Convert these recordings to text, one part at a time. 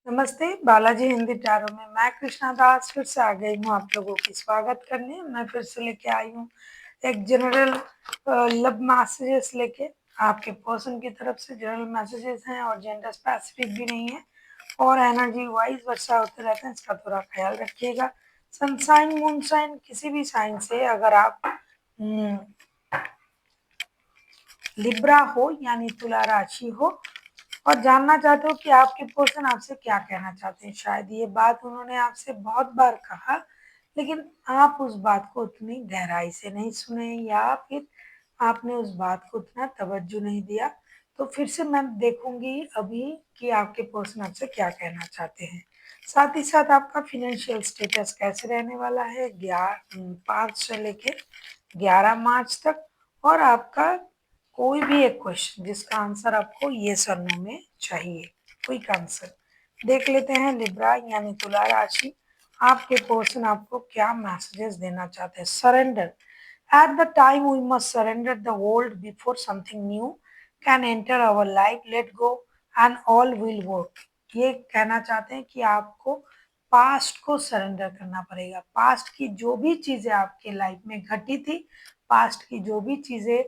नमस्ते, बालाजी हिंदी टैरो में मैं कृष्णा दास फिर से आ गई हूँ आप लोगों की स्वागत करने। मैं फिर से लेके आई हूँ एक जनरल लव मैसेजेस लेके। आपके पर्सन की तरफ से जनरल मैसेजेस हैं और जेंडर स्पेसिफिक भी नहीं है और एनर्जी वाइज वर्षा होते रहते हैं, इसका थोड़ा ख्याल रखिएगा। सनसाइन मूनसाइन किसी भी साइन से अगर आप लिब्रा हो यानी तुला राशि हो और जानना चाहते हो कि आपके पर्सन आपसे क्या कहना चाहते हैं। शायद ये बात उन्होंने आपसे बहुत बार कहा, लेकिन आप उस बात को उतनी गहराई से नहीं सुने या फिर आपने उस बात को उतना तवज्जो नहीं दिया। तो फिर से मैं देखूंगी अभी कि आपके पर्सन आपसे क्या कहना चाहते हैं। साथ ही साथ आपका फिनेंशियल स्टेटस कैसे रहने वाला है 5 से लेके 11 मार्च तक, और आपका कोई भी एक क्वेश्चन जिसका आंसर आपको येस और नो में चाहिए, क्विक आंसर देख लेते हैं। लिब्रा यानी तुला राशि, आपके पर्सन आपको क्या मैसेजेस देना चाहते हैं। Surrender at the time we must surrender the old before something new can enter our life, let go and all will work. ये कहना चाहते हैं कि आपको पास्ट को सरेंडर करना पड़ेगा। पास्ट की जो भी चीजें आपके लाइफ में घटी थी, पास्ट की जो भी चीजें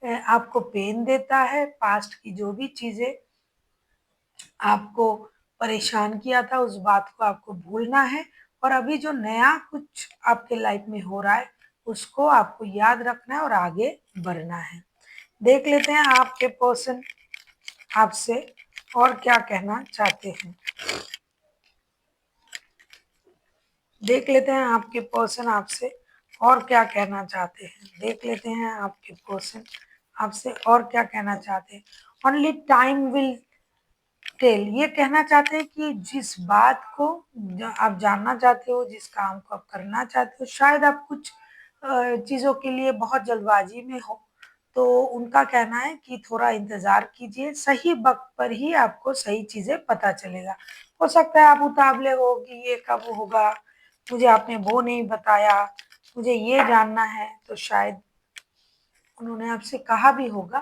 आपको पेन देता है, पास्ट की जो भी चीजें आपको परेशान किया था, उस बात को आपको भूलना है और अभी जो नया कुछ आपके लाइफ में हो रहा है उसको आपको याद रखना है और आगे बढ़ना है। देख लेते हैं आपके पर्सन आपसे और क्या कहना चाहते हैं। देख लेते हैं आपके पर्सन आपसे और क्या कहना चाहते हैं। देख लेते हैं आपके पर्सन आपसे और क्या कहना चाहते हैं। ओनली टाइम विल टेल, ये कहना चाहते हैं कि जिस बात को आप जानना चाहते हो, जिस काम को आप करना चाहते हो, शायद आप कुछ चीज़ों के लिए बहुत जल्दबाजी में हो, तो उनका कहना है कि थोड़ा इंतज़ार कीजिए, सही वक्त पर ही आपको सही चीज़ें पता चलेगा। हो सकता है आप उतावले हो कि ये कब होगा, मुझे आपने वो नहीं बताया, मुझे ये जानना है, तो शायद उन्होंने आपसे कहा भी होगा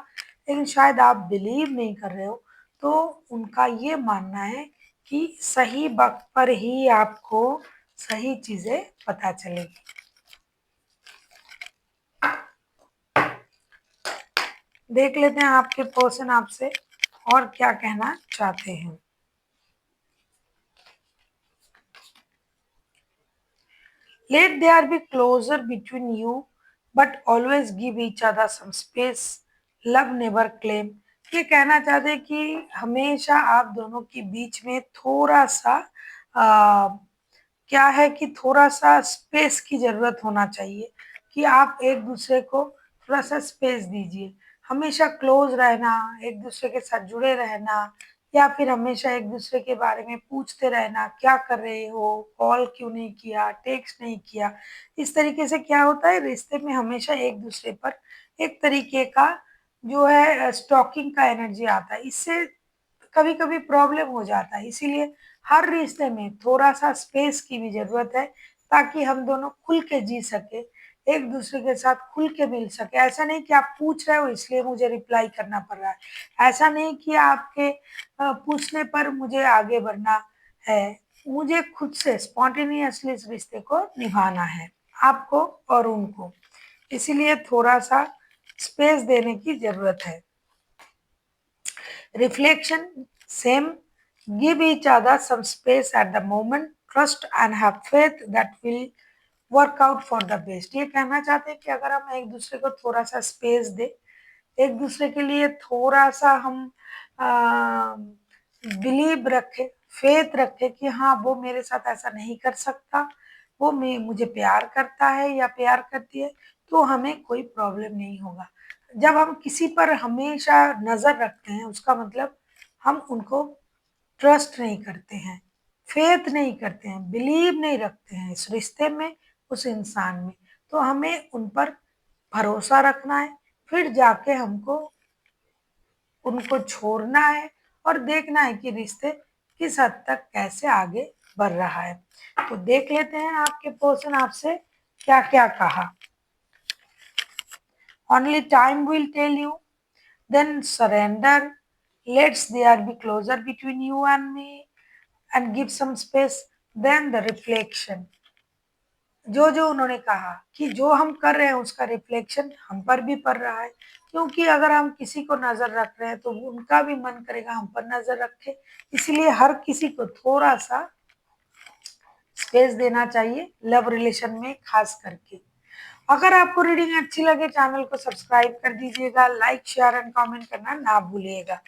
लेकिन शायद आप बिलीव नहीं कर रहे हो। तो उनका ये मानना है कि सही वक्त पर ही आपको सही चीजें पता चलेगी। देख लेते हैं आपके पर्सन आपसे और क्या कहना चाहते हैं। Let there be closer between you, but always give each other some space. Love never claim. ये कहना चाहते हैं कि हमेशा आप दोनों के बीच में थोड़ा सा आ, क्या है कि थोड़ा सा स्पेस की जरूरत होना चाहिए, कि आप एक दूसरे को थोड़ा सा स्पेस दीजिए। हमेशा क्लोज रहना, एक दूसरे के साथ जुड़े रहना, या फिर हमेशा एक दूसरे के बारे में पूछते रहना, क्या कर रहे हो, कॉल क्यों नहीं किया, टेक्स्ट नहीं किया। इस तरीके से क्या होता है, रिश्ते में हमेशा एक दूसरे पर एक तरीके का जो है स्टॉकिंग का एनर्जी आता है। इससे कभी कभी प्रॉब्लम हो जाता है। इसीलिए हर रिश्ते में थोड़ा सा स्पेस की भी जरूरत है, ताकि हम दोनों खुल के जी सके, एक दूसरे के साथ खुल के मिल सके। ऐसा नहीं कि आप पूछ रहे हो इसलिए मुझे रिप्लाई करना पड़ रहा है, ऐसा नहीं कि आपके पूछने पर मुझे आगे बढ़ना है। मुझे खुद से स्पॉन्टेनियसली इस रिश्ते को निभाना है, आपको और उनको। इसीलिए थोड़ा सा स्पेस देने की जरूरत है। Reflection, same. Give each other some space at the moment. Trust and have faith that will work out for the best. ये कहना चाहते हैं कि अगर हम एक दूसरे को थोड़ा सा स्पेस दे, एक दूसरे के लिए थोड़ा सा हम बिलीव रखे, फेथ रखे कि हाँ वो मेरे साथ ऐसा नहीं कर सकता, वो मुझे प्यार करता है या प्यार करती है, तो हमें कोई प्रॉब्लम नहीं होगा। जब हम किसी पर हमेशा नजर रखते हैं, उसका मतलब हम उनको ट्रस्ट नहीं करते हैं, फेथ नहीं करते हैं, बिलीव नहीं रखते हैं इस रिश्ते में, उस इंसान में। तो हमें उन पर भरोसा रखना है, फिर जाके हमको उनको छोड़ना है और देखना है कि रिश्ते किस हद तक कैसे आगे बढ़ रहा है। तो देख लेते हैं आपके पर्सन आपसे क्या क्या कहा। Only time will tell you. Then surrender. Let's there be closer between you and me. and give some space. Then the reflection. जो जो उन्होंने कहा कि जो हम कर रहे हैं उसका रिफ्लेक्शन हम पर भी पड़ रहा है, क्योंकि अगर हम किसी को नजर रख रहे हैं तो उनका भी मन करेगा हम पर नजर रखे, इसलिए हर किसी को थोड़ा सा स्पेस देना चाहिए लव रिलेशन में खास करके। अगर आपको रीडिंग अच्छी लगे चैनल को सब्सक्राइब कर दीजिएगा, लाइक शेयर एंड कमेंट करना ना भूलिएगा।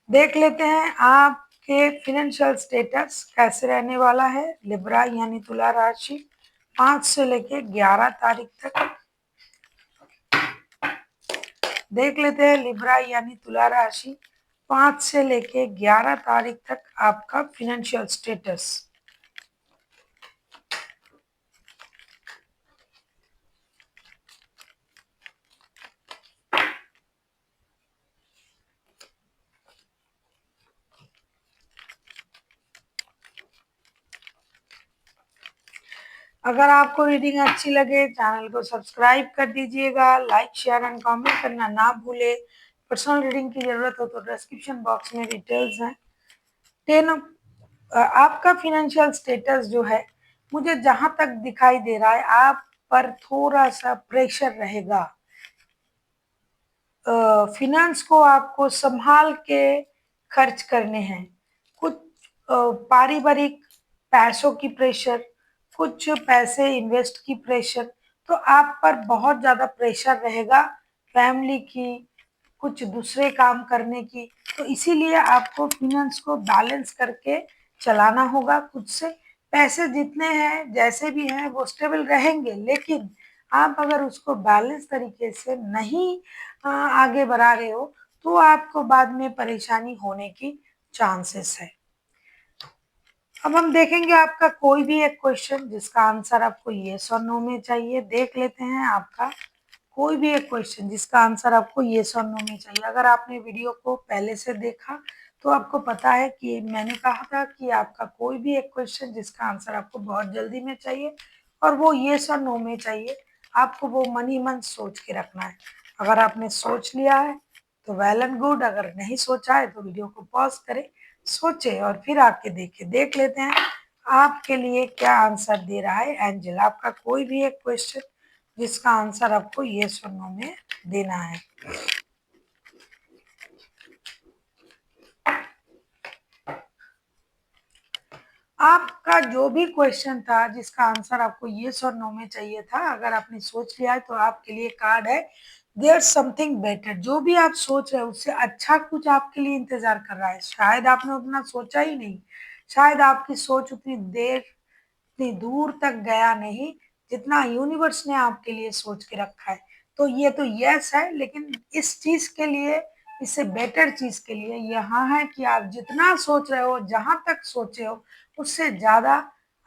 देख लेते हैं आपके फिनेंशियल स्टेटस कैसे रहने वाला है लिब्रा यानी तुला राशि 5 से लेके 11 तारीख तक। देख लेते हैं लिब्रा यानी तुला राशि 5 से लेके 11 तारीख तक आपका फिनेंशियल स्टेटस। अगर आपको रीडिंग अच्छी लगे चैनल को सब्सक्राइब कर दीजिएगा, लाइक शेयर एंड कमेंट करना ना भूले। पर्सनल रीडिंग की जरूरत हो तो डिस्क्रिप्शन बॉक्स में डिटेल्स हैं। 10 आपका फिनेंशियल स्टेटस जो है मुझे जहां तक दिखाई दे रहा है आप पर थोड़ा सा प्रेशर रहेगा। फिनेंस को आपको संभाल के खर्च करने हैं। कुछ पारिवारिक पैसों की प्रेशर, कुछ पैसे इन्वेस्ट की प्रेशर, तो आप पर बहुत ज़्यादा प्रेशर रहेगा फैमिली की, कुछ दूसरे काम करने की। तो इसीलिए आपको फिनेंस को बैलेंस करके चलाना होगा खुद से। पैसे जितने हैं जैसे भी हैं वो स्टेबल रहेंगे, लेकिन आप अगर उसको बैलेंस तरीके से नहीं आगे बढ़ा रहे हो तो आपको बाद में परेशानी होने की चांसेस है। अब हम देखेंगे आपका कोई भी एक क्वेश्चन जिसका आंसर आपको येस और नो में चाहिए। देख लेते हैं आपका कोई भी एक क्वेश्चन जिसका आंसर आपको येस और नो में चाहिए। अगर आपने वीडियो को पहले से देखा तो आपको पता है कि मैंने कहा था कि आपका कोई भी एक क्वेश्चन जिसका आंसर आपको बहुत जल्दी में चाहिए और वो येस और नो में चाहिए, आपको वो मन ही मन सोच के रखना है। अगर आपने सोच लिया है तो वेल एंड गुड, अगर नहीं सोचा है तो वीडियो को पॉज करें, सोचे और फिर आके देख लेते हैं आपके लिए क्या आंसर दे रहा है एंजल। आपका कोई भी एक क्वेश्चन जिसका आंसर आपको येस और नो में देना है। आपका जो भी क्वेश्चन था जिसका आंसर आपको येस और नो में चाहिए था, अगर आपने सोच लिया है तो आपके लिए कार्ड है देयर समथिंग बेटर। जो भी आप सोच रहे हो उससे अच्छा कुछ आपके लिए इंतजार कर रहा है। शायद आपने उतना सोचा ही नहीं, शायद आपकी सोच उतनी दूर तक गया नहीं जितना यूनिवर्स ने आपके लिए सोच के रखा है। तो ये तो यस है, लेकिन इस चीज के लिए, इससे बेटर चीज के लिए यहाँ है कि आप जितना सोच रहे हो, जहां तक सोचे हो उससे ज्यादा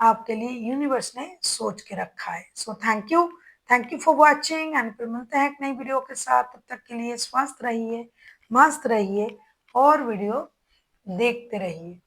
आपके लिए यूनिवर्स ने सोच के रखा है। So thank you for watching and फिर मिलते हैं एक नई वीडियो के साथ। तब तक के लिए स्वस्थ रहिए, मस्त रहिए और वीडियो देखते रहिए।